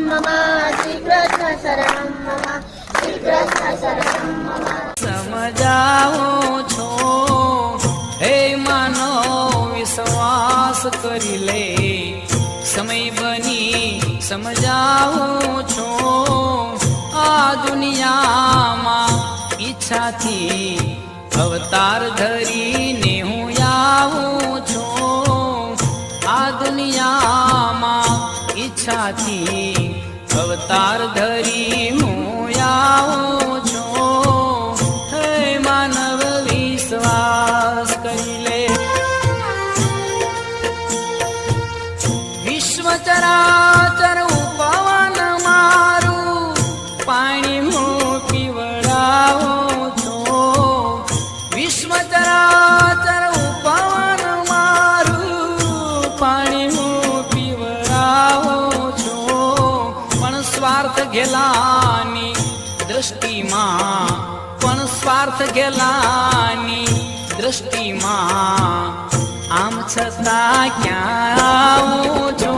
मम श्री कृष्ण शरणं मम श्री कृष्ण शरणं मम समजाओ छो हे मानो विश्वास करी ले समय बनी समजाओ छो आ दुनिया मा ઈચ્છા થી અવતાર ધરીને હું આવું છું આ દુનિયામાં ઈચ્છાથી અવતાર ધરી હું આવું છું હે માનવ વિશ્વાસ કરી લે વિશ્વ ચરાચર ઉપવન મારું પાણી હું પીવડાવો ચરાચર ઉપવન મારું પાણી હું પીવડાવો છો પણ સ્વાર્થ ગેલાની દ્રષ્ટિમાં પણ સ્વાર્થ ગેલાની દ્રષ્ટિમાં આમ છતાં ક્યાં આવું છો